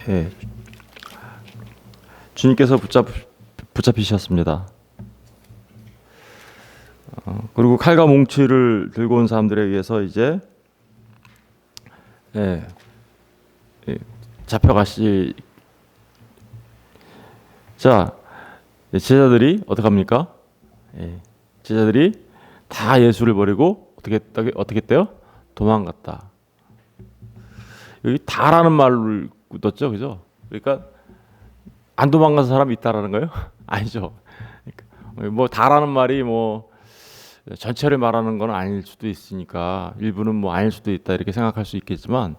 예, 주님께서 붙잡히셨습니다. 그리고 칼과 몽치를 들고 온 사람들에 의해서 이제 예, 예, 잡혀가시. 자, 제자들이 어떻게 합니까? 예, 제자들이 다 예수를 버리고 어떻게 했대요? 도망갔다. 여기 다라는 말을 묻었죠, 그죠? 그러니까 안 도망간 사람이 있다라는 거예요? 아니죠. 그러니까 뭐 다라는 말이 뭐 전체를 말하는 건 아닐 수도 있으니까 일부는 뭐 아닐 수도 있다 이렇게 생각할 수 있겠지만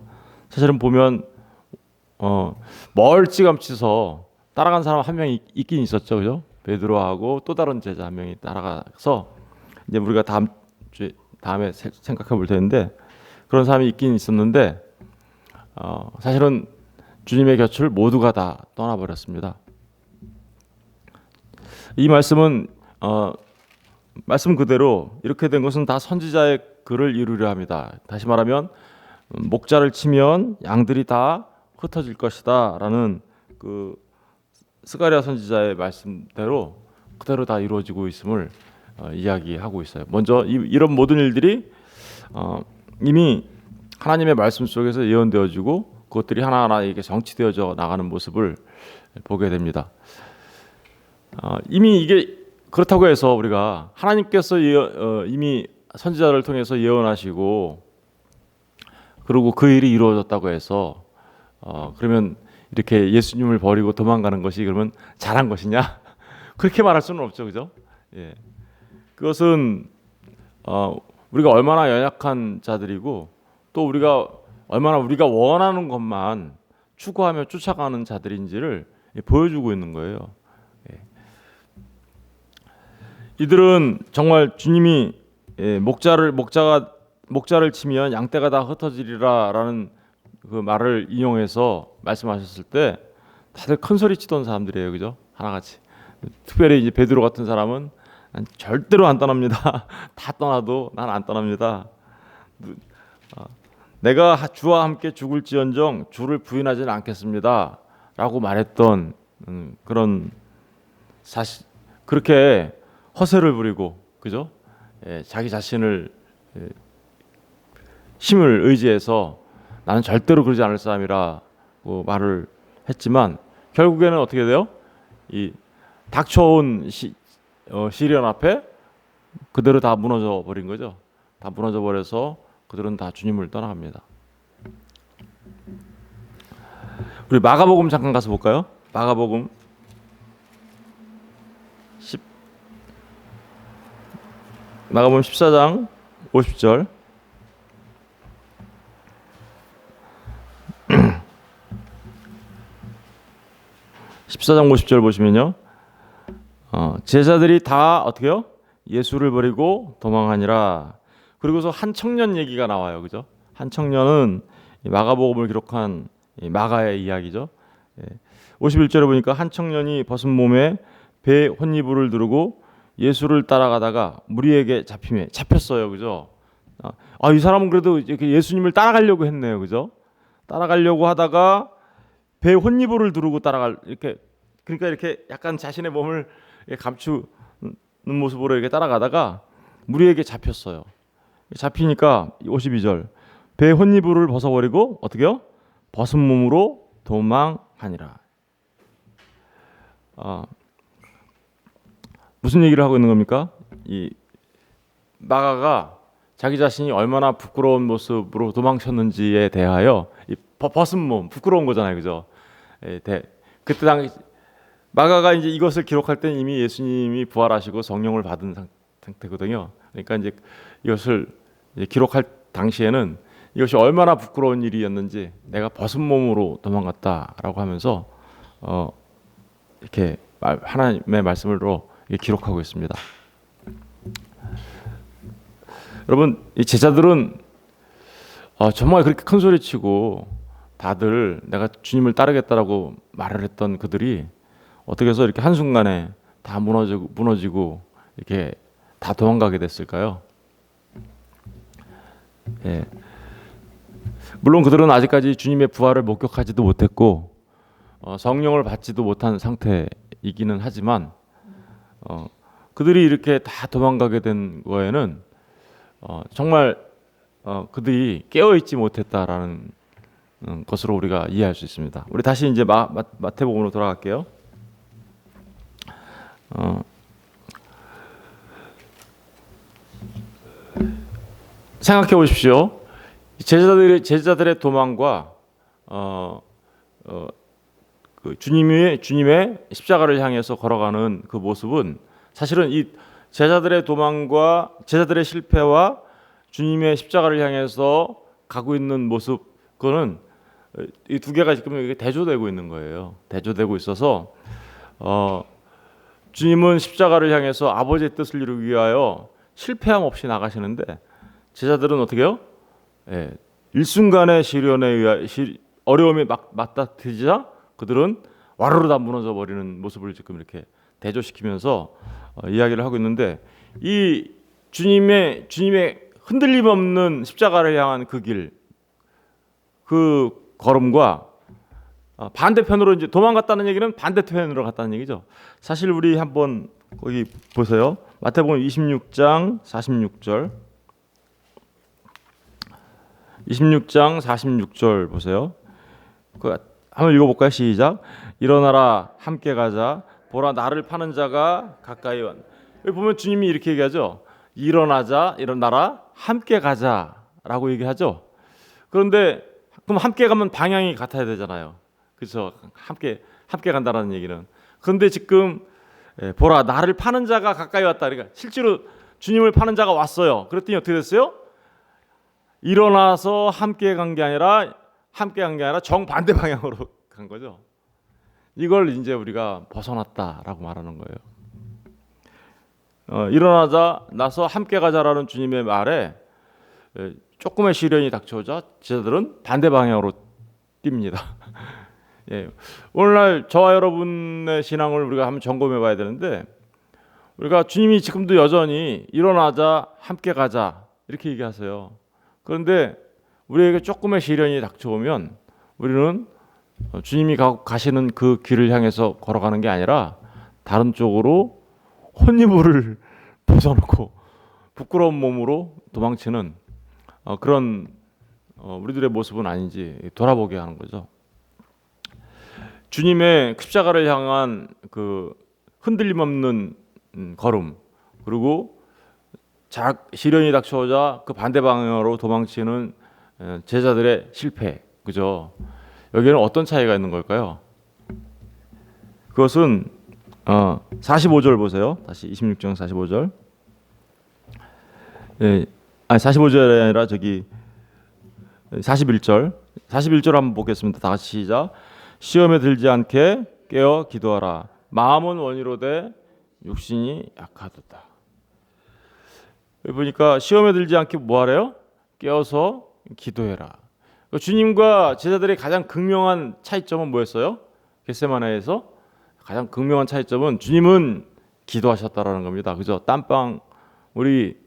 사실은 보면 멀찌감치서 따라간 사람 한 명이 있긴 있었죠, 그죠? 베드로하고 또 다른 제자 한 명이 따라가서 이제 우리가 다음에 생각해 볼 텐데 그런 사람이 있긴 있었는데 사실은 주님의 곁을 모두가 다 떠나버렸습니다. 이 말씀은 말씀 그대로 이렇게 된 것은 다 선지자의 글을 이루려 합니다. 다시 말하면 목자를 치면 양들이 다 흩어질 것이다라는 그 스가랴 선지자의 말씀대로 그대로 다 이루어지고 있음을 이야기하고 있어요. 먼저 이런 모든 일들이 이미 하나님의 말씀 속에서 예언되어지고 그것들이 하나하나 이렇게 성취되어져 나가는 모습을 보게 됩니다. 이미 이게 그렇다고 해서 우리가 하나님께서 이미 선지자를 통해서 예언하시고 그리고 그 일이 이루어졌다고 해서 그러면 이렇게 예수님을 버리고 도망가는 것이 그러면 잘한 것이냐? 그렇게 말할 수는 없죠, 그죠? 예. 그것은 우리가 얼마나 연약한 자들이고 또 우리가 얼마나 우리가 원하는 것만 추구하며 쫓아가는 자들인지를 보여주고 있는 거예요. 예. 이들은 정말 주님이 목자를 치면 양떼가 다 흩어지리라라는 그 말을 인용해서 말씀하셨을 때 다들 큰 소리 치던 사람들이에요, 그죠? 하나같이. 특별히 이제 베드로 같은 사람은 난 절대로 안 떠납니다. 다 떠나도 난 안 떠납니다. 내가 주와 함께 죽을지언정 주를 부인하지는 않겠습니다라고 말했던 그런 사실 그렇게 허세를 부리고 그죠? 자기 자신을 힘을 의지해서 나는 절대로 그러지 않을 사람이라고 말을 했지만 결국에는 어떻게 돼요? 이 닥쳐온 시련 앞에 그대로 다 무너져 버린 거죠. 다 무너져 버려서 그들은 다 주님을 떠나갑니다. 우리 마가복음 잠깐 가서 볼까요? 마가복음 14장 50절. (14장 50절) 보시면요, 제자들이 다 어떻게요? 예수를 버리고 도망하니라. 그리고서 한 청년 얘기가 나와요, 그죠? 한 청년은 마가복음을 기록한 마가의 이야기죠. 51절에 보니까 한 청년이 벗은 몸에 배 혼니부를 두르고 예수를 따라가다가 무리에게 잡혔어요, 그죠? 이 사람은 그래도 이렇게 예수님을 따라가려고 했네요, 그죠? 따라가려고 하다가 배 혼니부를 두르고 그러니까 이렇게 약간 자신의 몸을 감추는 모습으로 이렇게 따라가다가 무리에게 잡혔어요. 잡히니까 52절 배 혼니부를 벗어버리고 어떻게요? 벗은 몸으로 도망하니라. 무슨 얘기를 하고 있는 겁니까? 이 마가가 자기 자신이 얼마나 부끄러운 모습으로 도망쳤는지에 대하여 이 벗은 몸 부끄러운 거잖아요, 그죠? 그때 당시 마가가 이제 이것을 기록할 때 이미 예수님이 부활하시고 성령을 받은 상태거든요. 그러니까 이제 이것을 기록할 당시에는 이것이 얼마나 부끄러운 일이었는지 내가 벗은 몸으로 도망갔다라고 하면서 이렇게 하나님의 말씀으로 기록하고 있습니다. 여러분, 이 제자들은 정말 그렇게 큰 소리치고 다들 내가 주님을 따르겠다라고 말을 했던 그들이 어떻게 해서 이렇게 한순간에 다 무너지고 이렇게 다 도망가게 됐을까요? 예. 물론 그들은 아직까지 주님의 부활을 목격하지도 못했고 성령을 받지도 못한 상태이기는 하지만 그들이 이렇게 다 도망가게 된 거에는 정말 그들이 깨어있지 못했다라는 것으로 우리가 이해할 수 있습니다. 우리 다시 이제 마태복음으로 돌아갈게요. 생각해 보십시오. 제자들의 도망과 그 주님의 십자가를 향해서 걸어가는 그 모습은 사실은 이 제자들의 도망과 제자들의 실패와 주님의 십자가를 향해서 가고 있는 모습, 그거는 이 두 개가 지금 대조되고 있는 거예요. 대조되고 있어서 주님은 십자가를 향해서 아버지의 뜻을 이루기 위하여 실패함 없이 나가시는데 제자들은 어떻게 해요? 일순간의 시련에 의해 어려움이 맞닥뜨리자 그들은 와르르 다 무너져 버리는 모습을 지금 이렇게 대조시키면서 이야기를 하고 있는데, 이 주님의 흔들림 없는 십자가를 향한 그 길, 그 걸음과 반대편으로 이제 도망갔다는 얘기는 반대편으로 갔다는 얘기죠. 사실 우리 한번 거기 보세요. 마태복음 26장 46절. 26장 46절 보세요. 한번 읽어볼까요? 시작. 일어나라, 함께 가자. 보라, 나를 파는 자가 가까이 왔. 여기 보면 주님이 이렇게 얘기하죠. 일어나라, 함께 가자라고 얘기하죠. 그런데 그럼 함께 가면 방향이 같아야 되잖아요. 그렇죠? 함께 간다라는 얘기는. 그런데 지금 보라, 나를 파는 자가 가까이 왔다. 그러니까 실제로 주님을 파는 자가 왔어요. 그랬더니 어떻게 됐어요? 일어나서 함께 간 게 아니라 정반대 방향으로 간 거죠. 이걸 이제 우리가 벗어났다라고 말하는 거예요. 일어나자 나서 함께 가자라는 주님의 말에 조금의 시련이 닥쳐오자 제자들은 반대 방향으로 뜁니다. 오늘날 저와 여러분의 신앙을 우리가 한번 점검해 봐야 되는데, 우리가 주님이 지금도 여전히 일어나자, 함께 가자 이렇게 얘기하세요. 그런데 우리에게 조금의 시련이 닥쳐오면 우리는 주님이 가시는 그 길을 향해서 걸어가는 게 아니라 다른 쪽으로 혼이불을 벗어놓고 부끄러운 몸으로 도망치는 그런 우리들의 모습은 아닌지 돌아보게 하는 거죠. 주님의 십자가를 향한 그 흔들림 없는 걸음, 그리고 시련이 닥쳐오자 그 반대 방향으로 도망치는 제자들의 실패, 그죠? 여기는 어떤 차이가 있는 걸까요? 그것은 45절 보세요. 다시 26장 45절. 45절이 아니라 저기 41절. 41절 한번 보겠습니다. 다 같이 시작. 시험에 들지 않게 깨어 기도하라. 마음은 원이로되 육신이 약하도다. 여기 보니까 시험에 들지 않게 뭐 하래요? 깨어서 기도해라. 주님과 제자들의 가장 극명한 차이점은 뭐였어요? 겟세마네에서 가장 극명한 차이점은 주님은 기도하셨다라는 겁니다. 그죠? 땀방울이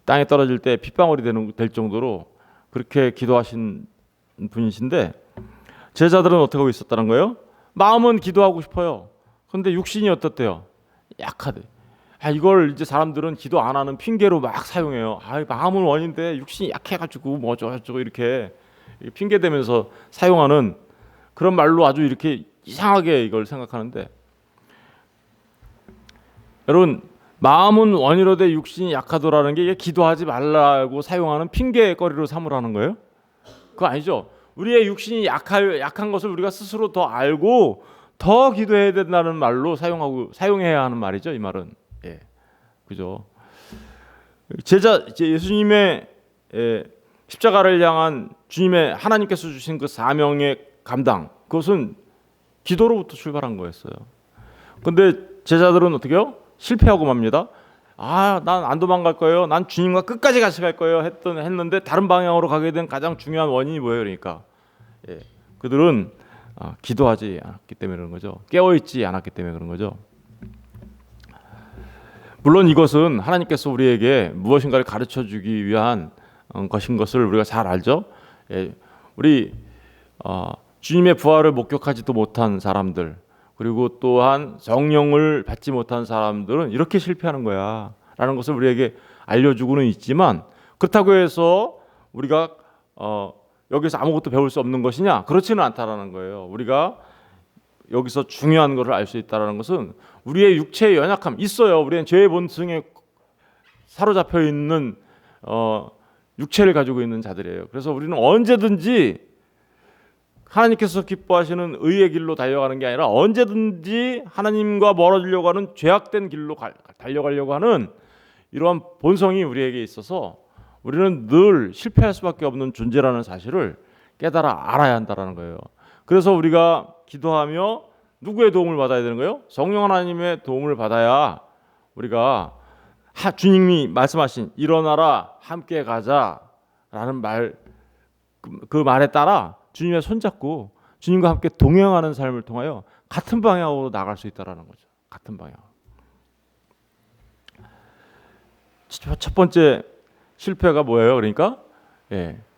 땅에 떨어질 때 핏방울이 될 정도로 그렇게 기도하신 분이신데, 제자들은 어떻게 하고 있었다는 거예요? 마음은 기도하고 싶어요. 그런데 육신이 어떻대요? 약하대. 이걸 이제 사람들은 기도 안 하는 핑계로 막 사용해요. 마음은 원인데 육신이 약해가지고 뭐 어쩌고 이렇게 핑계 대면서 사용하는 그런 말로 아주 이렇게 이상하게 이걸 생각하는데, 여러분, 마음은 원이로되 육신이 약하도라는 게 이게 기도하지 말라고 사용하는 핑계거리로 삼으라는 거예요? 그거 아니죠. 우리의 육신이 약한 것을 우리가 스스로 더 알고 더 기도해야 된다는 말로 사용해야 하는 말이죠. 이 말은. 그죠? 예수님의 십자가를 향한 주님의 하나님께서 주신 그 사명의 감당, 그것은 기도로부터 출발한 거였어요. 근데 제자들은 어떻게 해요? 실패하고 맙니다. 난 안 도망갈 거예요. 난 주님과 끝까지 같이 갈 거예요. 했는데 다른 방향으로 가게 된 가장 중요한 원인이 뭐예요? 그러니까 그들은 기도하지 않았기 때문에 그런 거죠. 깨어있지 않았기 때문에 그런 거죠. 물론 이것은 하나님께서 우리에게 무엇인가를 가르쳐주기 위한 것인 것을 우리가 잘 알죠. 우리 주님의 부활을 목격하지도 못한 사람들, 그리고 또한 성령을 받지 못한 사람들은 이렇게 실패하는 거야 라는 것을 우리에게 알려주고는 있지만, 그렇다고 해서 우리가 여기서 아무것도 배울 수 없는 것이냐? 그렇지는 않다라는 거예요. 우리가 여기서 중요한 것을 알 수 있다는 것은 우리의 육체의 연약함 있어요. 우리는 죄의 본성에 사로잡혀 있는 육체를 가지고 있는 자들이에요. 그래서 우리는 언제든지 하나님께서 기뻐하시는 의의 길로 달려가는 게 아니라 언제든지 하나님과 멀어지려고 하는 죄악된 길로 달려가려고 하는 이러한 본성이 우리에게 있어서 우리는 늘 실패할 수밖에 없는 존재라는 사실을 깨달아 알아야 한다는 거예요. 그래서 우리가 기도하며 누구의 도움을 받아야 되는 거예요? 성령 하나님의 도움을 받아야 우리가 주님이 말씀하신 일어나라 함께 가자라는 말, 그 말에 따라 주님의 손잡고 주님과 함께 동행하는 삶을 통하여 같은 방향으로 나갈 수 있다는 거죠. 같은 방향. 첫 번째 실패가 뭐예요? 그러니까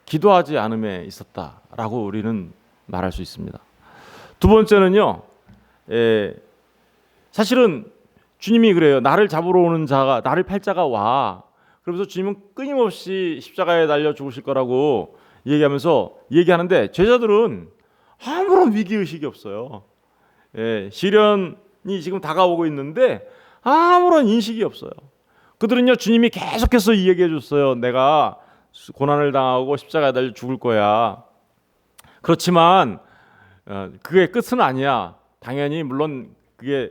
기도하지 않음에 있었다라고 우리는 말할 수 있습니다. 두 번째는요, 사실은 주님이 그래요. 나를 잡으러 오는 자가, 나를 팔 자가 와. 그러면서 주님은 끊임없이 십자가에 달려 죽으실 거라고 얘기하는데 제자들은 아무런 위기의식이 없어요. 시련이 지금 다가오고 있는데 아무런 인식이 없어요. 그들은요, 주님이 계속해서 얘기해 줬어요. 내가 고난을 당하고 십자가에 달려 죽을 거야. 그렇지만 그게 끝은 아니야. 당연히 물론 그게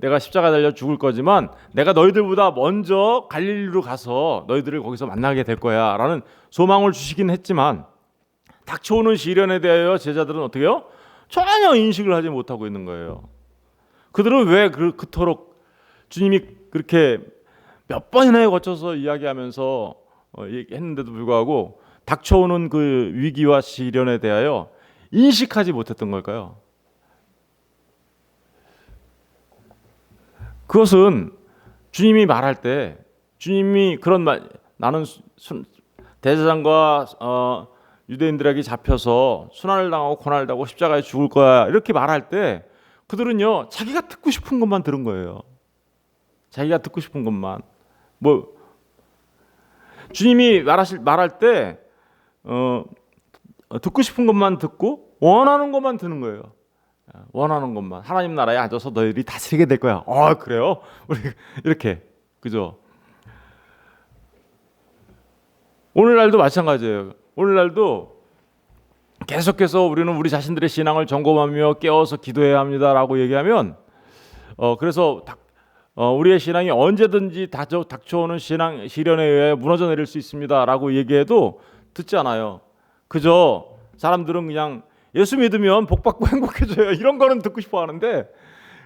내가 십자가에 달려 죽을 거지만 내가 너희들보다 먼저 갈릴리로 가서 너희들을 거기서 만나게 될 거야 라는 소망을 주시긴 했지만, 닥쳐오는 시련에 대하여 제자들은 어떻게 해요? 전혀 인식을 하지 못하고 있는 거예요. 그들은 왜 그토록 주님이 그렇게 몇 번이나 거쳐서 이야기하면서 했는데도 불구하고 닥쳐오는 그 위기와 시련에 대하여 인식하지 못했던 걸까요? 그것은 주님이 말할 때, 주님이 그런 말, 나는 대제사장과 유대인들에게 잡혀서 순환을 당하고 고난을 당하고 십자가에 죽을 거야 이렇게 말할 때 그들은요, 자기가 듣고 싶은 것만 들은 거예요. 자기가 듣고 싶은 것만. 주님이 말할 때 듣고 싶은 것만 듣고 원하는 것만 드는 거예요. 원하는 것만. 하나님 나라에 앉아서 너희들이 다스리게 될 거야. 그래요? 우리 이렇게, 그죠? 오늘날도 마찬가지예요. 오늘날도 계속해서 우리는 우리 자신들의 신앙을 점검하며 깨어서 기도해야 합니다라고 얘기하면 그래서 우리의 신앙이 언제든지 닥쳐오는 시련에 의해 무너져 내릴 수 있습니다라고 얘기해도 듣지 않아요. 그저 사람들은 그냥 예수 믿으면 복 받고 행복해져요. 이런 거는 듣고 싶어 하는데,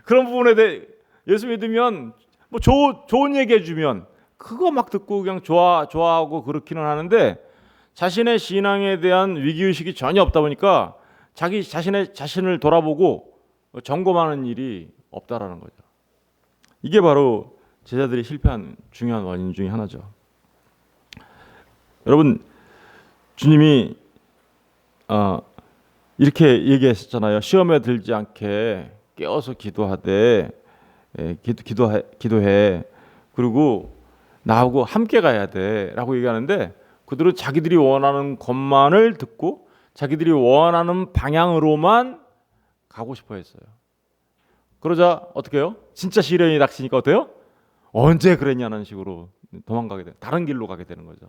그런 부분에 대해 예수 믿으면 뭐 좋은 얘기 해주면 그거 막 듣고 그냥 좋아하고 그렇기는 하는데, 자신의 신앙에 대한 위기의식이 전혀 없다 보니까 자기 자신을 돌아보고 점검하는 일이 없다라는 거죠. 이게 바로 제자들이 실패한 중요한 원인 중에 하나죠. 여러분, 주님이 이렇게 얘기하셨잖아요. 시험에 들지 않게 깨어서 기도하되 기도해. 그리고 나하고 함께 가야 돼라고 얘기하는데, 그들은 자기들이 원하는 것만을 듣고 자기들이 원하는 방향으로만 가고 싶어 했어요. 그러자 어떻게 해요? 진짜 시련이 닥치니까 어때요? 언제 그랬냐는 식으로 도망가게 돼. 다른 길로 가게 되는 거죠.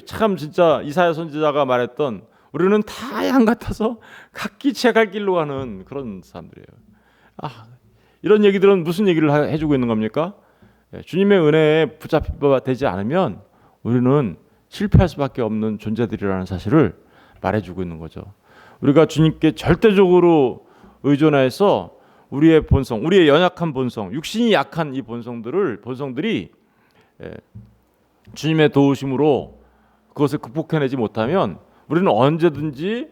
참 진짜 이사야 선지자가 말했던, 우리는 다 양 같아서 각기 갈 길로 가는 그런 사람들이에요. 이런 얘기들은 무슨 얘기를 해주고 있는 겁니까? 주님의 은혜에 붙잡히지 않으면 우리는 실패할 수밖에 없는 존재들이라는 사실을 말해주고 있는 거죠. 우리가 주님께 절대적으로 의존해서 우리의 본성, 우리의 연약한 본성, 육신이 약한 이 본성들이 주님의 도우심으로 그것을 극복해내지 못하면 우리는 언제든지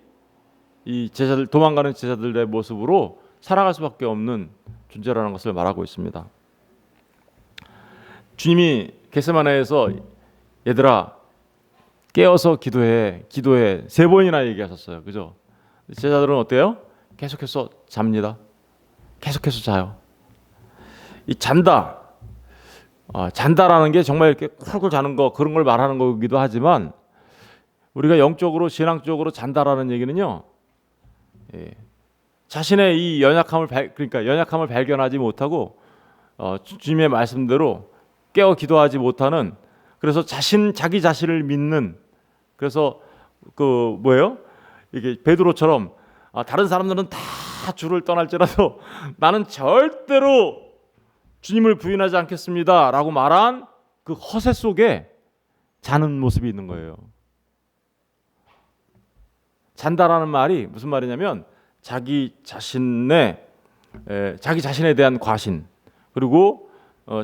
이 도망가는 제자들의 모습으로 살아갈 수밖에 없는 존재라는 것을 말하고 있습니다. 주님이 겟세마네에서 얘들아 깨어서 기도해 3번이나 얘기하셨어요. 그죠? 제자들은 어때요? 계속해서 잡니다. 계속해서 자요. 이 잔다라는 게 정말 이렇게 쿨쿨 자는 거, 그런 걸 말하는 거기도 하지만, 우리가 영적으로 신앙적으로 잔다라는 얘기는요, 자신의 이 연약함을 발견하지 못하고 주님의 말씀대로 깨어 기도하지 못하는, 그래서 자기 자신을 믿는, 그래서 이게 베드로처럼 다른 사람들은 다 주를 떠날지라도 나는 절대로 주님을 부인하지 않겠습니다라고 말한 그 허세 속에 자는 모습이 있는 거예요. 잔다라는 말이 무슨 말이냐면 자기 자신에 대한 과신, 그리고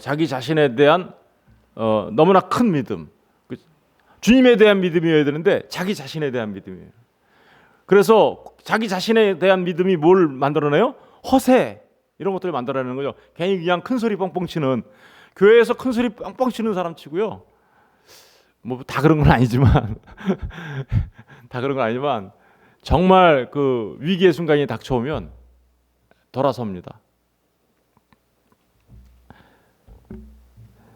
자기 자신에 대한 너무나 큰 믿음, 주님에 대한 믿음이어야 되는데 자기 자신에 대한 믿음이에요. 그래서 자기 자신에 대한 믿음이 뭘 만들어내요? 허세, 이런 것들을 만들어내는 거죠. 괜히 그냥 큰 소리 뻥뻥 치는, 교회에서 큰 소리 뻥뻥 치는 사람 치고요, 뭐 다 그런 건 아니지만 정말 그 위기의 순간이 닥쳐오면 돌아섭니다.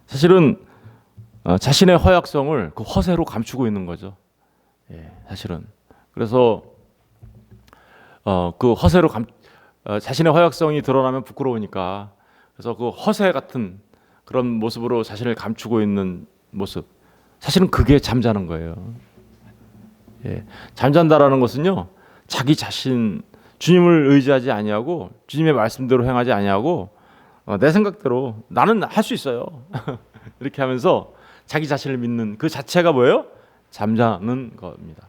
사실은 자신의 허약성을 그 허세로 감추고 있는 거죠. 사실은. 그래서 그 허세로 자신의 허약성이 드러나면 부끄러우니까, 그래서 그 허세 같은 그런 모습으로 자신을 감추고 있는 모습, 사실은 그게 잠자는 거예요. 잠잔다라는 것은요, 자기 자신, 주님을 의지하지 아니하고 주님의 말씀대로 행하지 아니하고 내 생각대로 나는 할 수 있어요 이렇게 하면서 자기 자신을 믿는 그 자체가 뭐예요? 잠자는 겁니다.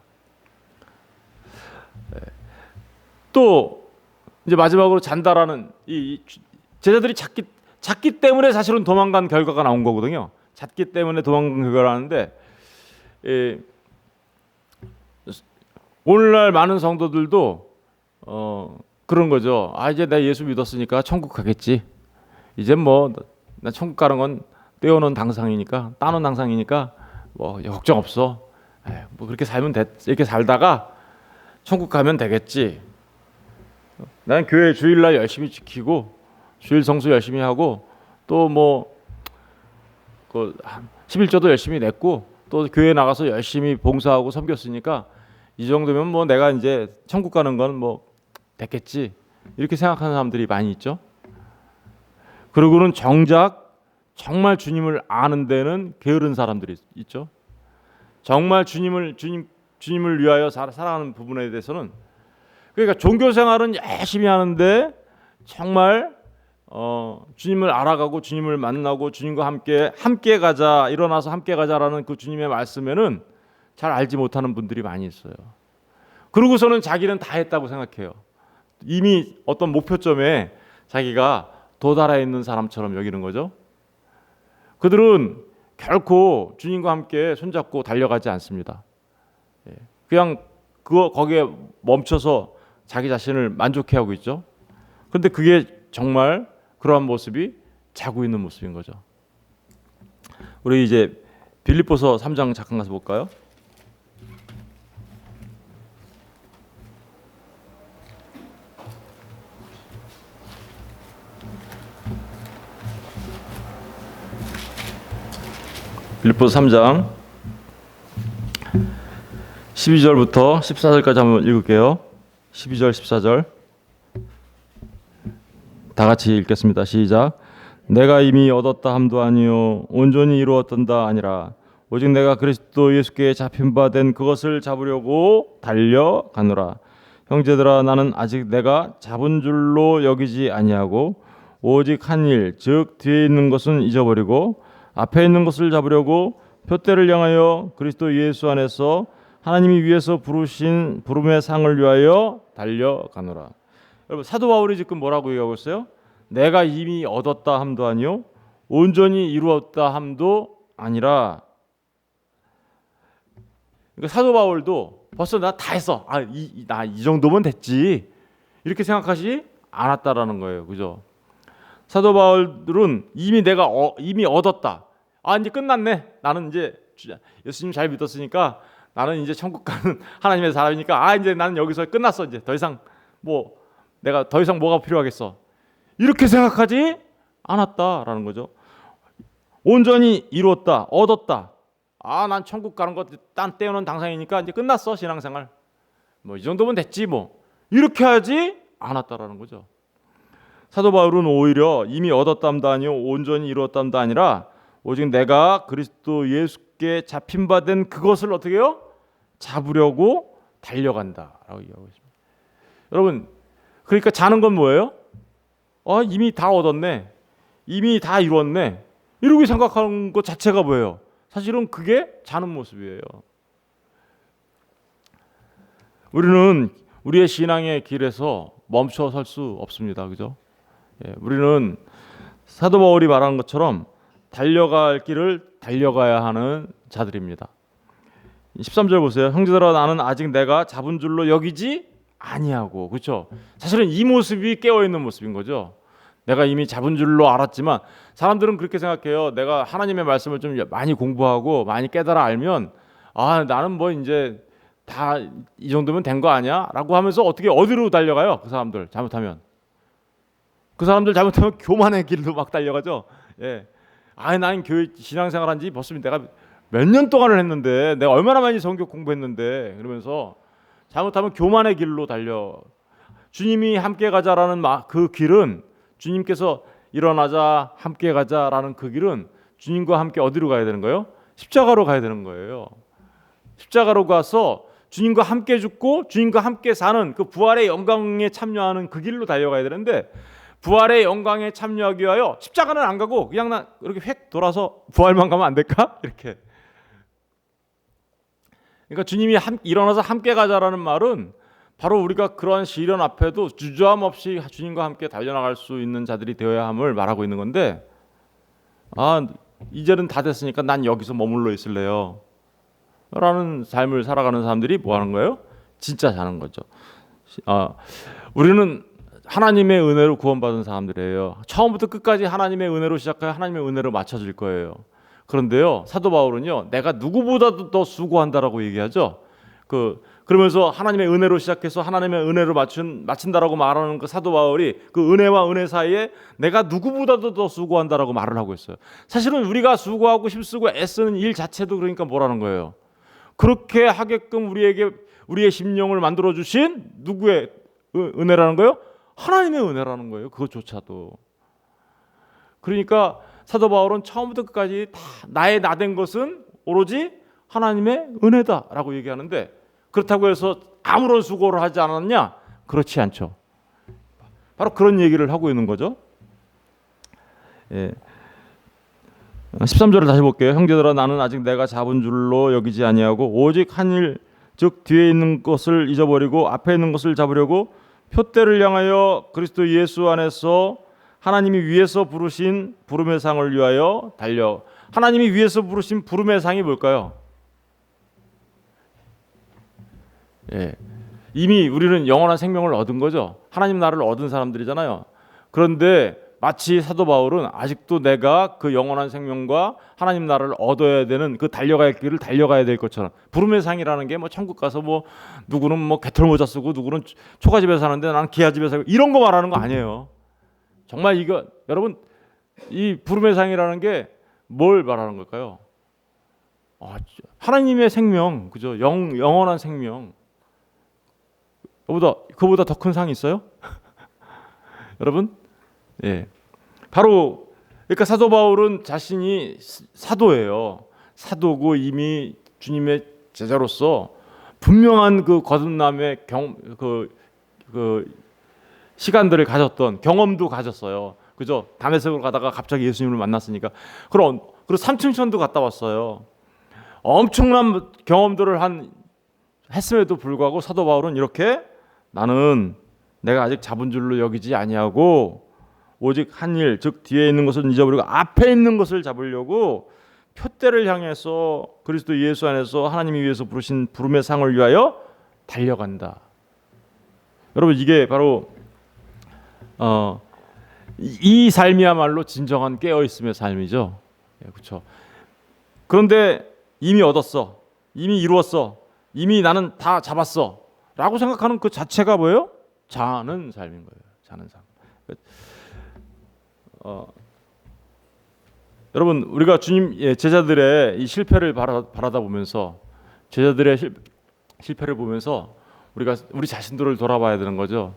또 이제 마지막으로 잔다라는, 이 제자들이 잤기 때문에 사실은 도망간 결과가 나온 거거든요. 잤기 때문에 도망간 결과가 나는데, 오늘날 많은 성도들도 그런 거죠. 이제 나 예수 믿었으니까 천국 가겠지. 이제 뭐 나 천국 가는 건 떼어놓은 당상이니까, 따놓은 당상이니까 뭐 걱정 없어. 뭐 그렇게 살면 이렇게 살다가 천국 가면 되겠지. 난 교회 주일날 열심히 지키고 주일 성수 열심히 하고 또 뭐 그 11조도 열심히 냈고 또 교회 나가서 열심히 봉사하고 섬겼으니까 이 정도면 뭐 내가 이제 천국 가는 건 뭐 됐겠지, 이렇게 생각하는 사람들이 많이 있죠. 그리고는 정작 정말 주님을 아는 데는 게으른 사람들이 있죠. 정말 주님을 위하여 살아가는 부분에 대해서는, 그러니까 종교 생활은 열심히 하는데 정말 주님을 알아가고 주님을 만나고 주님과 함께 가자, 일어나서 함께 가자라는 그 주님의 말씀에는 잘 알지 못하는 분들이 많이 있어요. 그러고서는 자기는 다 했다고 생각해요. 이미 어떤 목표점에 자기가 도달해 있는 사람처럼 여기는 거죠. 그들은 결코 주님과 함께 손잡고 달려가지 않습니다. 그냥 거기에 멈춰서 자기 자신을 만족해하고 있죠. 그런데 그게 정말 그러한 모습이 자고 있는 모습인 거죠. 우리 이제 빌립보서 3장 잠깐 가서 볼까요? 빌립보서 3장 12절부터 14절까지 한번 읽을게요. 12절 14절 다 같이 읽겠습니다. 시작. 내가 이미 얻었다 함도 아니요 온전히 이루었던다 아니라 오직 내가 그리스도 예수께 잡힌 바 된 그것을 잡으려고 달려가노라. 형제들아, 나는 아직 내가 잡은 줄로 여기지 아니하고 오직 한 일, 즉 뒤에 있는 것은 잊어버리고 앞에 있는 것을 잡으려고 표대를 향하여 그리스도 예수 안에서 하나님이 위에서 부르신 부름의 상을 위하여 달려가노라. 여러분, 사도 바울이 지금 뭐라고 얘기하고 있어요? 내가 이미 얻었다 함도 아니요 온전히 이루었다 함도 아니라. 그러니까 사도 바울도 벌써 나 다 했어. 나 이 정도면 됐지. 이렇게 생각하지 않았다라는 거예요. 그죠? 사도 바울은 이미 얻었다. 이제 끝났네. 나는 이제 예수님 잘 믿었으니까 나는 이제 천국 가는 하나님의 사람이니까 이제 나는 여기서 끝났어. 이제 더 이상 내가 더 이상 뭐가 필요하겠어. 이렇게 생각하지 않았다라는 거죠. 온전히 이루었다, 얻었다. 난 천국 가는 것 딴 떼어놓은 당상이니까 이제 끝났어 신앙생활. 이 정도면 됐지 뭐. 이렇게 하지 않았다라는 거죠. 사도 바울은 오히려 이미 얻었담도 아니요 온전히 이루었담도 아니라 오직 내가 그리스도 예수께 잡힌 바 된 그것을 어떻게 해요? 잡으려고 달려간다라고 얘기하고 있습니다. 여러분, 그러니까 자는 건 뭐예요? 이미 다 얻었네, 이미 다 이루었네, 이렇게 생각하는 것 자체가 뭐예요? 사실은 그게 자는 모습이에요. 우리는 우리의 신앙의 길에서 멈춰 설 수 없습니다. 그죠? 우리는 사도 바울이 말하는 것처럼 달려갈 길을 달려가야 하는 자들입니다. 13절 보세요. 형제들아 나는 아직 내가 잡은 줄로 여기지 아니하고. 그렇죠? 사실은 이 모습이 깨어있는 모습인 거죠. 내가 이미 잡은 줄로 알았지만 사람들은 그렇게 생각해요. 내가 하나님의 말씀을 좀 많이 공부하고 많이 깨달아 알면 나는 이제 다 이 정도면 된 거 아니야? 라고 하면서 어디로 달려가요? 그 사람들 잘못하면 교만의 길로 막 달려가죠. 나는 교회 신앙생활 한 지 벌써 내가 몇 년 동안을 했는데 내가 얼마나 많이 성경 공부했는데 그러면서 잘못하면 교만의 길로 달려. 주님이 함께 가자라는 그 길은, 주님께서 일어나자 함께 가자라는 그 길은 주님과 함께 어디로 가야 되는 거예요? 십자가로 가야 되는 거예요. 십자가로 가서 주님과 함께 죽고 주님과 함께 사는 그 부활의 영광에 참여하는 그 길로 달려가야 되는데, 부활의 영광에 참여하기 위하여 십자가는 안 가고 그냥 이렇게 획 돌아서 부활만 가면 안 될까? 이렇게. 그러니까 주님이 일어나서 함께 가자라는 말은 바로 우리가 그러한 시련 앞에도 주저함 없이 주님과 함께 달려나갈 수 있는 자들이 되어야 함을 말하고 있는 건데, 이제는 다 됐으니까 난 여기서 머물러 있을래요 라는 삶을 살아가는 사람들이 뭐 하는 거예요? 진짜 자는 거죠. 우리는 하나님의 은혜로 구원받은 사람들이에요. 처음부터 끝까지 하나님의 은혜로 시작하여 하나님의 은혜로 맞춰질 거예요. 그런데요, 사도 바울은요, 내가 누구보다도 더 수고한다라고 얘기하죠. 그러면서 하나님의 은혜로 시작해서 하나님의 은혜로 마친다라고 말하는 그 사도 바울이 그 은혜와 은혜 사이에 내가 누구보다도 더 수고한다라고 말을 하고 있어요. 사실은 우리가 수고하고 힘쓰고 애쓰는 일 자체도 그러니까 뭐라는 거예요? 그렇게 하게끔 우리의 심령을 만들어 주신 누구의 은혜라는 거예요? 하나님의 은혜라는 거예요. 그것조차도. 그러니까 사도 바울은 처음부터 끝까지 다 나의 나된 것은 오로지 하나님의 은혜다라고 얘기하는데, 그렇다고 해서 아무런 수고를 하지 않았냐? 그렇지 않죠. 바로 그런 얘기를 하고 있는 거죠. 13절을 다시 볼게요. 형제들아 나는 아직 내가 잡은 줄로 여기지 아니하고 오직 한 일, 즉 뒤에 있는 것을 잊어버리고 앞에 있는 것을 잡으려고 표대를 향하여 그리스도 예수 안에서 하나님이 위에서 부르신 부름의 상을 위하여 달려. 하나님이 위에서 부르신 부름의 상이 뭘까요? 이미 우리는 영원한 생명을 얻은 거죠. 하나님 나라를 얻은 사람들이잖아요. 그런데 마치 사도 바울은 아직도 내가 그 영원한 생명과 하나님 나라를 얻어야 되는 그 달려가야 할 길을 달려가야 될 것처럼, 부름의 상이라는 게 천국 가서 누구는 개털모자 쓰고 누구는 초가집에 사는데 나는 기아집에 살고 이런 거 말하는 거 아니에요. 정말 이거 여러분, 이 부름의 상이라는 게 뭘 말하는 걸까요? 하나님의 생명, 그죠? 영원한 생명. 그보다 더 큰 상이 있어요? 여러분? 바로 그러니까 사도 바울은 자신이 사도예요. 사도고 이미 주님의 제자로서 분명한 그 거듭남의 시간들을 가졌던 경험도 가졌어요. 그죠? 다메섹으로 가다가 갑자기 예수님을 만났으니까. 그리고 삼층천도 갔다 왔어요. 엄청난 경험들을 했음에도 불구하고 사도 바울은 이렇게, 나는 내가 아직 잡은 줄로 여기지 아니하고 오직 한 일, 즉 뒤에 있는 것을 잊어버리고 앞에 있는 것을 잡으려고 표대를 향해서 그리스도 예수 안에서 하나님이 위해서 부르신 부름의 상을 위하여 달려간다. 여러분, 이게 바로 이 삶이야말로 진정한 깨어있음의 삶이죠. 그렇죠. 그런데 이미 얻었어, 이미 이루었어, 이미 나는 다 잡았어 라고 생각하는 그 자체가 뭐예요? 자는 삶인 거예요. 자는 삶. 여러분, 우리가 주님 제자들의 이 실패를 바라다 보면서, 제자들의 실패를 보면서 우리 자신들을 돌아봐야 되는 거죠.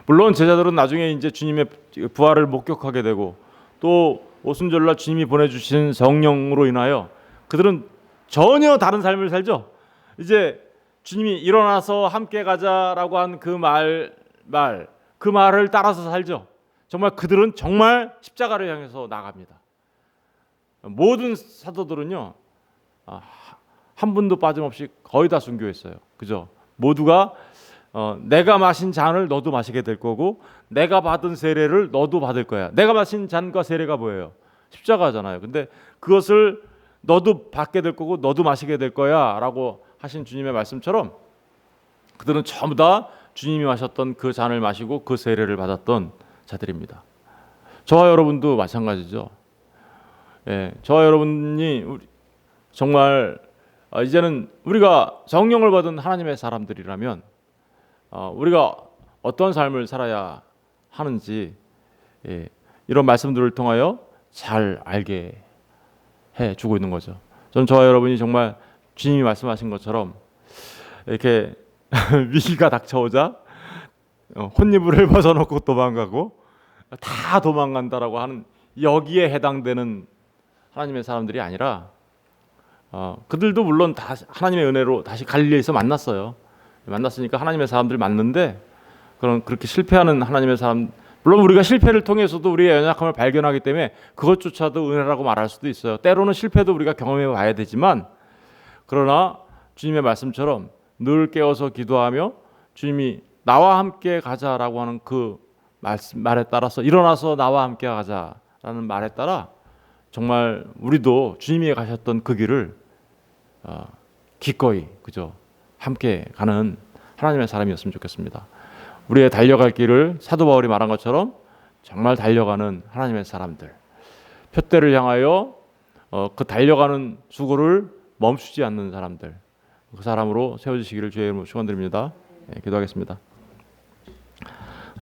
물론 제자들은 나중에 이제 주님의 부활을 목격하게 되고, 또 오순절날 주님이 보내주신 성령으로 인하여 그들은 전혀 다른 삶을 살죠. 이제 주님이 일어나서 함께 가자라고 한 그 그 말을 따라서 살죠. 정말 그들은 정말 십자가를 향해서 나갑니다. 모든 사도들은요, 한 분도 빠짐없이 거의 다 순교했어요. 그죠? 모두가 내가 마신 잔을 너도 마시게 될 거고, 내가 받은 세례를 너도 받을 거야. 내가 마신 잔과 세례가 뭐예요? 십자가잖아요. 근데 그것을 너도 받게 될 거고 너도 마시게 될 거야 라고 하신 주님의 말씀처럼 그들은 전부 다 주님이 마셨던 그 잔을 마시고 그 세례를 받았던 자들입니다. 저와 여러분도 마찬가지죠. 저와 여러분이 정말 이제는 우리가 성령을 받은 하나님의 사람들이라면 우리가 어떤 삶을 살아야 하는지 이런 말씀들을 통하여 잘 알게 해주고 있는 거죠. 저는 저와 여러분이 정말 주님이 말씀하신 것처럼 이렇게 위기가 닥쳐오자 혼이불을 벗어놓고 도망가고 다 도망간다라고 하는 여기에 해당되는 하나님의 사람들이 아니라 그들도 물론 다 하나님의 은혜로 다시 갈릴리에서 만났으니까 하나님의 사람들 맞는데, 그렇게 실패하는 하나님의 사람, 물론 우리가 실패를 통해서도 우리의 연약함을 발견하기 때문에 그것조차도 은혜라고 말할 수도 있어요. 때로는 실패도 우리가 경험해 봐야 되지만, 그러나 주님의 말씀처럼 늘 깨어서 기도하며 주님이 나와 함께 가자라고 하는 그 말에 따라서, 일어나서 나와 함께 가자라는 말에 따라 정말 우리도 주님이 가셨던 그 길을 기꺼이, 그죠, 함께 가는 하나님의 사람이었으면 좋겠습니다. 우리의 달려갈 길을 사도 바울이 말한 것처럼 정말 달려가는 하나님의 사람들, 표대를 향하여 그 달려가는 수고를 멈추지 않는 사람들, 그 사람으로 세워주시기를 주의 이름으로 축원드립니다. 기도하겠습니다.